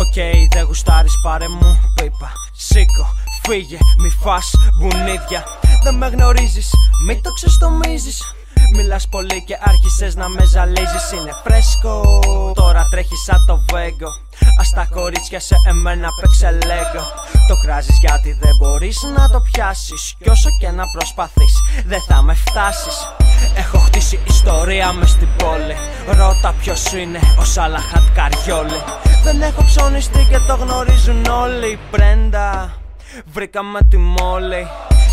Οκ, δεν γουστάρεις, πάρε μου πίπα. Σήκω, φύγε, μη φας μπουνίδια. Δεν με γνωρίζεις, μη το ξεστομίζεις. Μιλάς πολύ και άρχισες να με ζαλίζεις. Είναι φρέσκο, τώρα τρέχεις σαν το βέγκο. Ας τα κορίτσια σε εμένα παίξε λέγκο. Το κράζεις γιατί δεν μπορείς να το πιάσεις. Κι όσο και να προσπαθείς δεν θα με φτάσεις. Έχω χτίσει ιστορία μες στην πόλη. Ρώτα ποιος είναι ο Σαλαχάτ Καριόλη. Δεν έχω ψωνιστεί και το γνωρίζουν όλοι. Μπρέντα, βρήκαμε τη μόλι.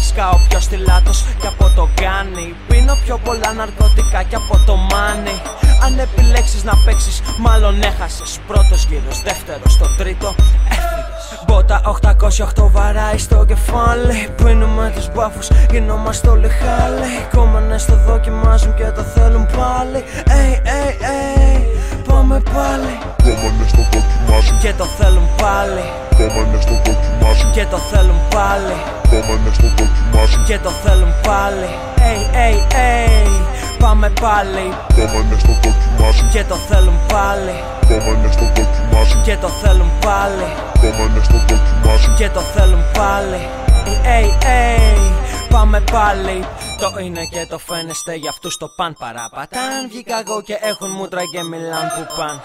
Σκάω πιο στυλάτος κι από το γκάνι. Πίνω πιο πολλά ναρκωτικά κι από το μάνι. Αν επιλέξεις να παίξεις, μάλλον έχασες. Πρώτος γύρος, δεύτερος, στο τρίτο έφυγες. Μπότα 808 βαράει στο κεφάλι. Πίνουμε τους μπάφους, γινόμαστε όλοι χάλοι. Κόμενες το δοκιμάζουν και το θέλουν πάλι. Πάμε πάλι. Κόμενες το δοκιμάζουν και το θέλουν πάλι. Κόμενες το δοκιμάζουν και το θέλουν πάλι. Κόμενες το δοκιμάζουν και το θέλουν πάλι. Πάμε πάλι. Κόμενες το δοκιμάζουν και το θέλουν πάλι. Κόμενες το δοκιμάζουν και το θέλουν πάλι. Κόμενες το δοκιμάζουν και το θέλουν πάλι. Πάμε πάλι. Το είναι και το φαίνεστε, για αυτούς το παν παραπατάν. Βγήκα εγώ και έχουν μούτρα και μιλάν που παν.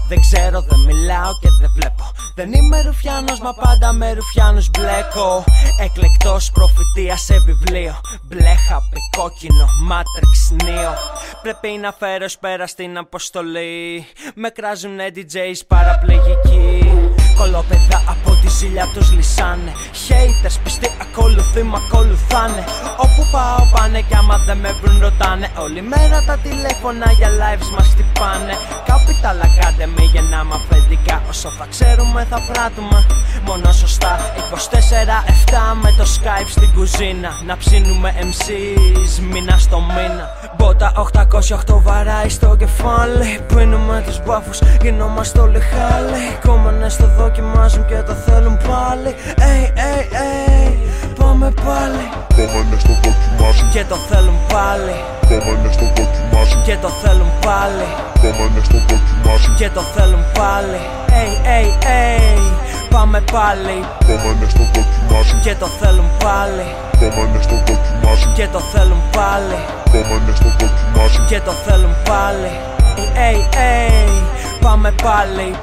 Δεν ξέρω, δεν μιλάω και δεν βλέπω. Δεν είμαι ρουφιάνος, μα πάντα με ρουφιάνους μπλέκω. Εκλεκτός προφητεία σε βιβλίο. Μπλε χαπί, κόκκινο, Matrix Neo. Πρέπει να φέρω εις πέρα στην αποστολή. Με κράζουνε DJs παραπληγικοί. Κολόπεδα από τη ζήλια τους λυσάνε. Haters πιστοί ακολουθεί μ' ακολουθάνε. Όπου πάω πάνε κι άμα δεν με βρουν ρωτάνε. Όλη μέρα τα τηλέφωνα για lives μας χτυπάνε. Capital Academy γεννάμε αφεντικά. Όσο θα ξέρουμε θα πράττουμε μόνο σωστά. 24/7 με το Skype στην κουζίνα. Να ψήνουμε MCs μήνα στο μήνα. Μπότα 808 βαράει στο κεφάλι. Πίνουμε τους μπάφους, γινόμαστε όλοι χάλοι. Κόμενες το δοκιμάζουν και το θέλουν πάλι. Πάμε πάλι. Κόμενες το δοκιμάζουν και το θέλουν πάλι. Κόμενες το δοκιμάζουν και το θέλουν πάλι. Κόμενες το δοκιμάζουν και το θέλουν πάλι. Πάμε πάλι. Κόμενες το δοκιμάζουν και το θέλουν πάλι. Κόμενες το δοκιμάζουν και το θέλουν πάλι. Κόμενες το δοκιμάζουν και το θέλουν πάλι. Πάμε πάλι.